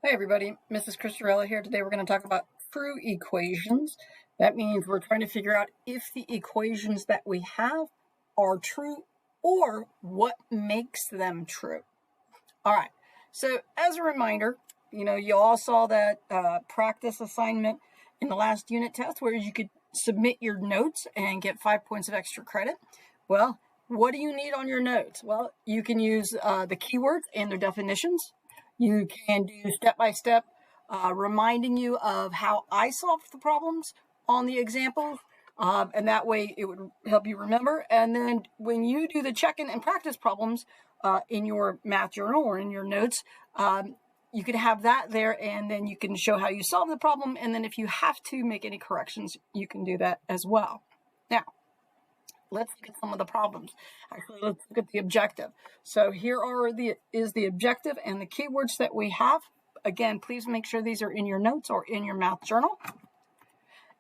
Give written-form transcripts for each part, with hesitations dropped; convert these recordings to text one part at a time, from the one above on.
Hi everybody, Mrs. Cristarella here. Today we're going to talk about true equations. That means we're trying to figure out if the equations that we have are true or what makes them true. All right, so as a reminder, you all saw that practice assignment in the last unit test where you could submit your notes and get 5 points of extra credit. Well, what do you need on your notes? Well, you can use the keywords and their definitions. You can do step-by-step reminding you of how I solved the problems on the examples, and that way it would help you remember. And then when you do the check-in and practice problems in your math journal or in your notes, you can have that there, and then you can show how you solve the problem. And then if you have to make any corrections, you can do that as well. Now, let's look at some of the problems. Actually, let's look at the objective. So here is the objective and the keywords that we have. Again, please make sure these are in your notes or in your math journal.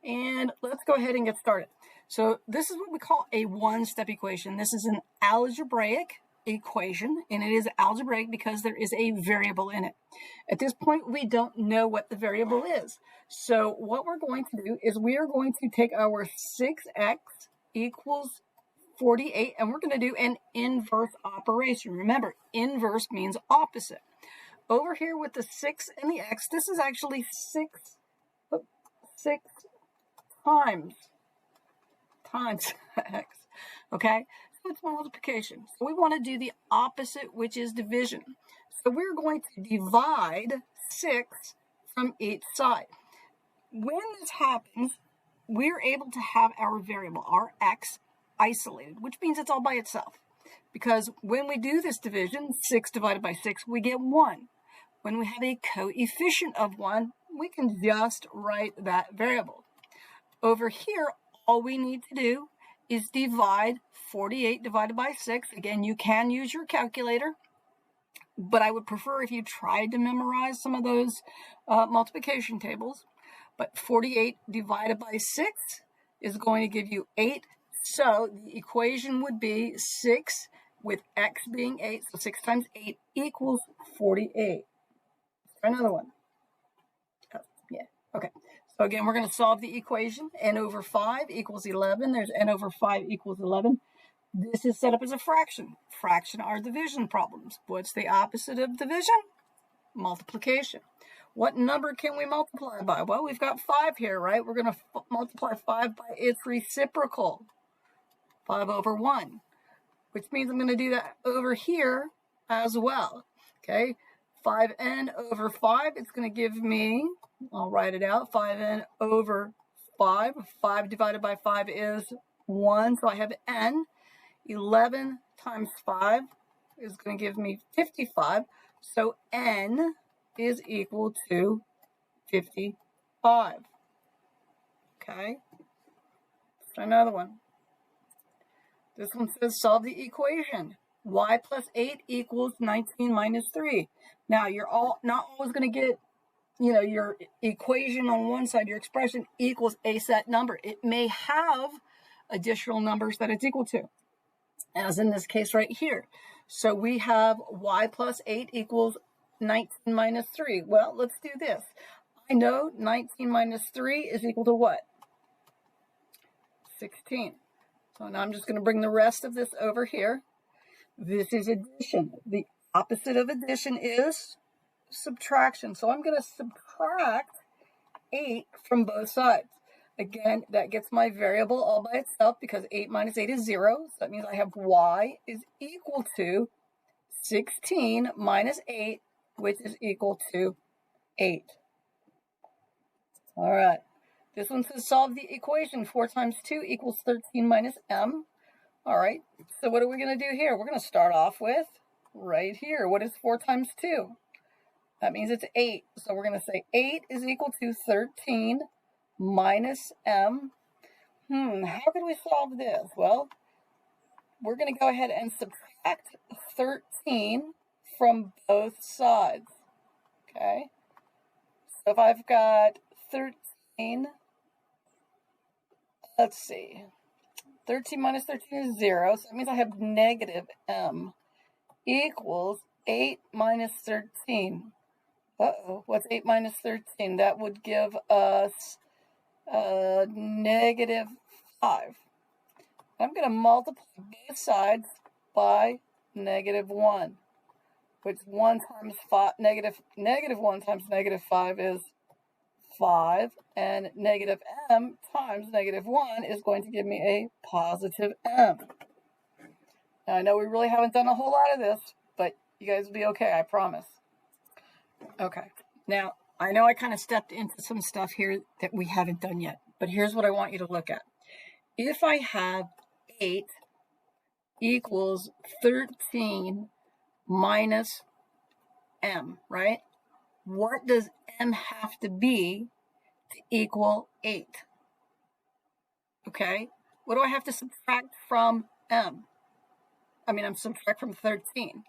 And let's go ahead and get started. So this is what we call a one-step equation. This is an algebraic equation, and it is algebraic because there is a variable in it. At this point, we don't know what the variable is. So what we're going to do is we are going to take our 6x equals 48, and we're going to do an inverse operation. Remember, inverse means opposite. Over here with the 6 and the x, this is actually 6 times x, okay? So it's multiplication. So we want to do the opposite, which is division. So we're going to divide 6 from each side. When this happens, we're able to have our variable, our x, isolated, which means it's all by itself. Because when we do this division, 6 divided by 6, we get 1. When we have a coefficient of 1, we can just write that variable. Over here, all we need to do is divide 48 divided by 6. Again, you can use your calculator, but I would prefer if you tried to memorize some of those multiplication tables. But 48 divided by 6 is going to give you 8. So the equation would be 6 with x being 8. So 6 times 8 equals 48. Another one. Oh, yeah, okay. So again, we're going to solve the equation. N over 5 equals 11. There's n over 5 equals 11. This is set up as a fraction. Fraction are division problems. What's the opposite of division? Multiplication. What number can we multiply by? Well, we've got 5 here, right? We're going to multiply 5 by its reciprocal, 5 over 1, which means I'm going to do that over here as well, okay? 5n over 5, it's going to give me, I'll write it out, 5n over 5. 5 divided by 5 is 1, so I have n. 11 times 5 is going to give me 55, so n is equal to 55. Okay, let's try another one. This one says solve the equation. Y plus 8 equals 19 minus 3. Now, you're not always going to get, your equation on one side, your expression equals a set number. It may have additional numbers that it's equal to, as in this case right here. So we have y plus 8 equals 19 minus 3. Well, let's do this. I know 19 minus 3 is equal to what? 16. So now I'm just going to bring the rest of this over here. This is addition. The opposite of addition is subtraction. So I'm going to subtract 8 from both sides. Again, that gets my variable all by itself because 8 minus 8 is 0. So that means I have y is equal to 16 minus 8, which is equal to 8. All right. This one says solve the equation. 4 times 2 equals 13 minus m. All right. So what are we going to do here? We're going to start off with right here. What is 4 times 2? That means it's 8. So we're going to say 8 is equal to 13 minus m. How can we solve this? Well, we're going to go ahead and subtract 13 from both sides. Okay. So if I've got 13, let's see. 13 minus 13 is 0, so that means I have negative m equals 8 minus 13. Uh-oh, what's 8 minus 13? That would give us negative 5. I'm going to multiply both sides by negative 1, which 1 times 5, negative 1 times negative 5 is 5, and negative m times negative 1 is going to give me a positive m. Now, I know we really haven't done a whole lot of this, but you guys will be okay, I promise. Okay, now, I know I kind of stepped into some stuff here that we haven't done yet, but here's what I want you to look at. If I have 8 equals 13 minus m, right? What does m have to be to equal 8? Okay, what do I have to subtract from m? I'm subtract from 13.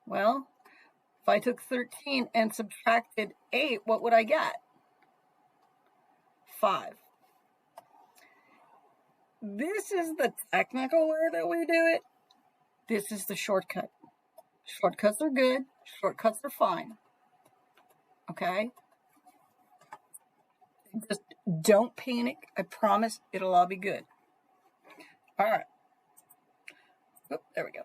Well, if I took 13 and subtracted 8, what would I get? 5. This is the technical way that we do it. This is the shortcut. Shortcuts are good. Shortcuts are fine. Okay? Just don't panic. I promise it'll all be good. All right. Oh, there we go.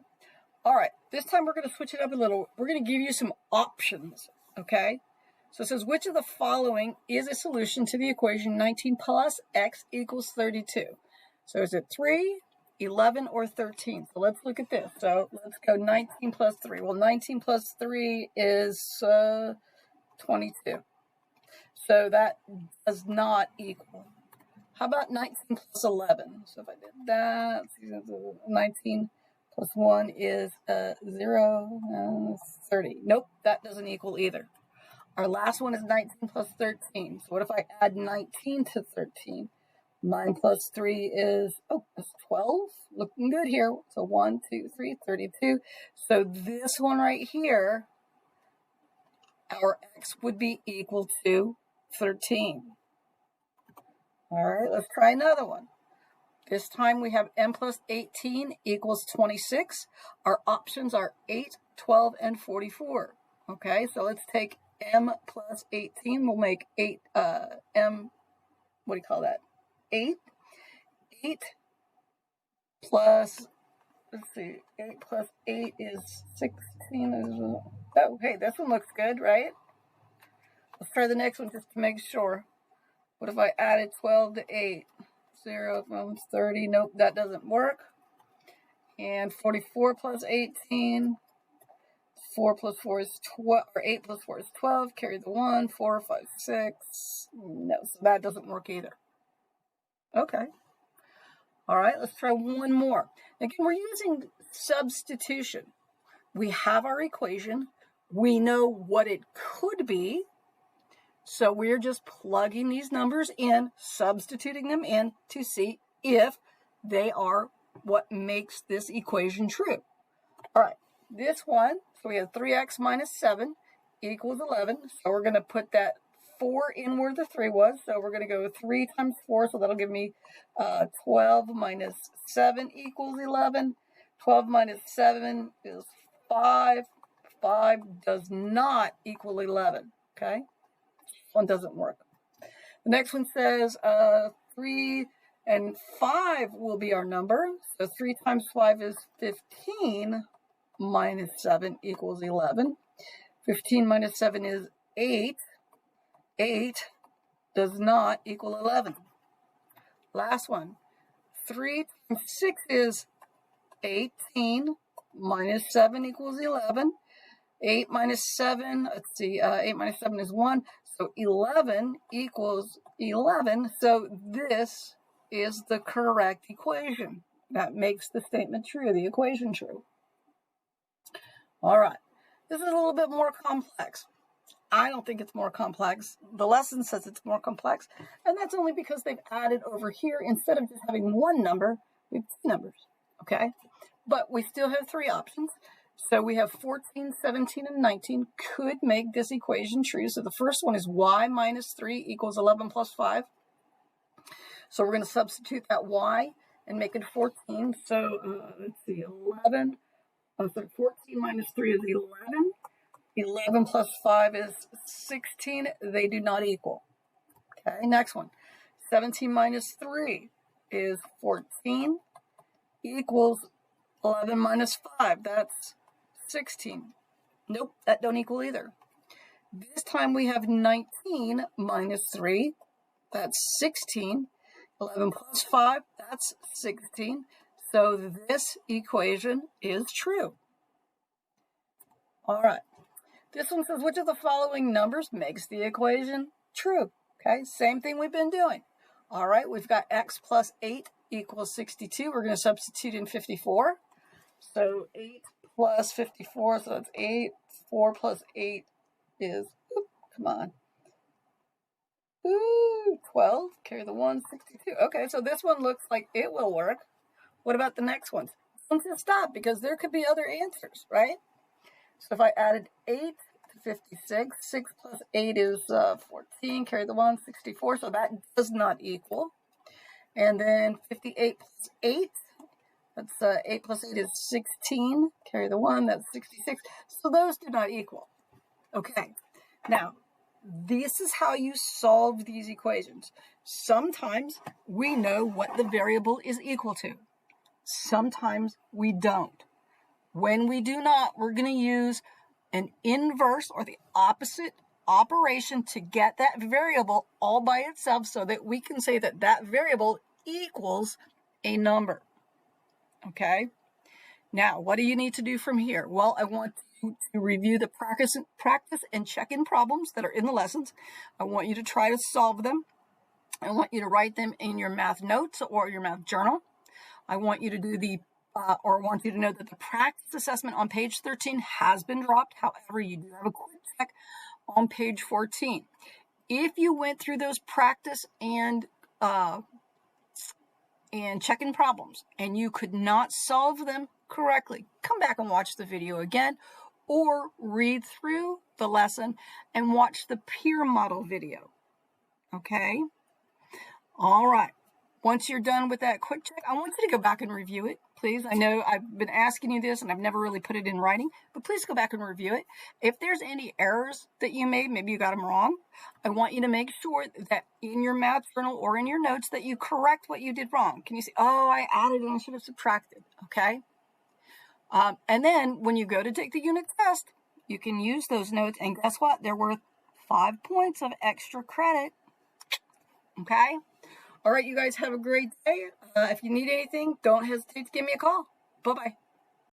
All right. This time we're going to switch it up a little. We're going to give you some options. Okay? So it says, which of the following is a solution to the equation 19 plus x equals 32? So is it 3, 11, or 13? So let's look at this. So let's go 19 plus 3. Well, 19 plus 3 is 22. So that does not equal. How about 19 plus 11? So if I did that, 19 plus 1 is 0, and 30. Nope, that doesn't equal either. Our last one is 19 plus 13. So what if I add 19 to 13? 9 plus 3 is, it's 12. Looking good here. So 1, 2, 3, 32. So this one right here, our x would be equal to 13. All right, let's try another one. This time we have m plus 18 equals 26. Our options are 8, 12, and 44. Okay, so let's take m plus 18. We'll make 8, m, what do you call that? 8. 8 plus, let's see, 8 plus 8 is 16. Oh, hey, this one looks good, right? Let's try the next one just to make sure. What if I added 12 to 8? 0 from 30. Nope, that doesn't work. And 44 plus 18. 4 plus 4 is 12, or 8 plus 4 is 12. Carry the 1. 4, 5, 6. No, so that doesn't work either. Okay. All right, let's try one more. Again, we're using substitution. We have our equation. We know what it could be. So we're just plugging these numbers in, substituting them in to see if they are what makes this equation true. All right, this one, so we have 3x minus 7 equals 11. So we're going to put that 4 in where the 3 was. So we're going to go 3 times 4, so that'll give me 12 minus 7 equals 11. 12 minus 7 is 5. 5 does not equal 11, okay? One doesn't work. The next one says 3 and 5 will be our number. So 3 times 5 is 15 minus 7 equals 11. 15 minus 7 is 8. 8 does not equal 11. Last one. 3 times 6 is 18 minus 7 equals 11. 8 minus 7, let's see, 8 minus 7 is 1. So 11 equals 11. So this is the correct equation. That makes the statement true, the equation true. All right. This is a little bit more complex. I don't think it's more complex. The lesson says it's more complex. And that's only because they've added over here, instead of just having one number, we have 2 numbers. Okay? But we still have 3 options. So we have 14, 17, and 19 could make this equation true. So the first one is y minus 3 equals 11 plus 5. So we're going to substitute that y and make it 14. So let's see, 11. So 14 minus 3 is 11. 11 plus 5 is 16. They do not equal. Okay, next one. 17 minus 3 is 14 equals 11 minus 5. That's 16. Nope, that don't equal either. This time we have 19 minus 3. That's 16. 11 plus 5, that's 16. So this equation is true. All right. This one says, which of the following numbers makes the equation true? Okay, same thing we've been doing. All right, we've got x plus 8 equals 62. We're going to substitute in 54. So 8 plus 54, so that's 8. 4 plus 8 is, come on. 12, carry the 1, 62. Okay, so this one looks like it will work. What about the next ones? Let's just stop because there could be other answers, right? So if I added 8 to 56, 6 plus 8 is 14, carry the 1, 64, so that does not equal. And then 58 plus 8, that's 8 plus 8 is 16, carry the 1, that's 66. So those do not equal. Okay, now, this is how you solve these equations. Sometimes we know what the variable is equal to. Sometimes we don't. When we do not, we're going to use an inverse or the opposite operation to get that variable all by itself so that we can say that that variable equals a number. Okay? Now, what do you need to do from here? Well, I want you to review the practice and check-in problems that are in the lessons. I want you to try to solve them. I want you to write them in your math notes or your math journal. I want you to do want you to know that the practice assessment on page 13 has been dropped. However, you do have a quick check on page 14. If you went through those practice and check-in problems and you could not solve them correctly, come back and watch the video again or read through the lesson and watch the peer model video. Okay? All right. Once you're done with that quick check, I want you to go back and review it, please. I know I've been asking you this and I've never really put it in writing, but please go back and review it. If there's any errors that you made, maybe you got them wrong, I want you to make sure that in your math journal or in your notes that you correct what you did wrong. Can you see, oh, I added and I should have subtracted, okay? And then when you go to take the unit test, you can use those notes, and guess what? They're worth 5 points of extra credit, okay? All right, you guys have a great day. If you need anything, don't hesitate to give me a call. Bye-bye.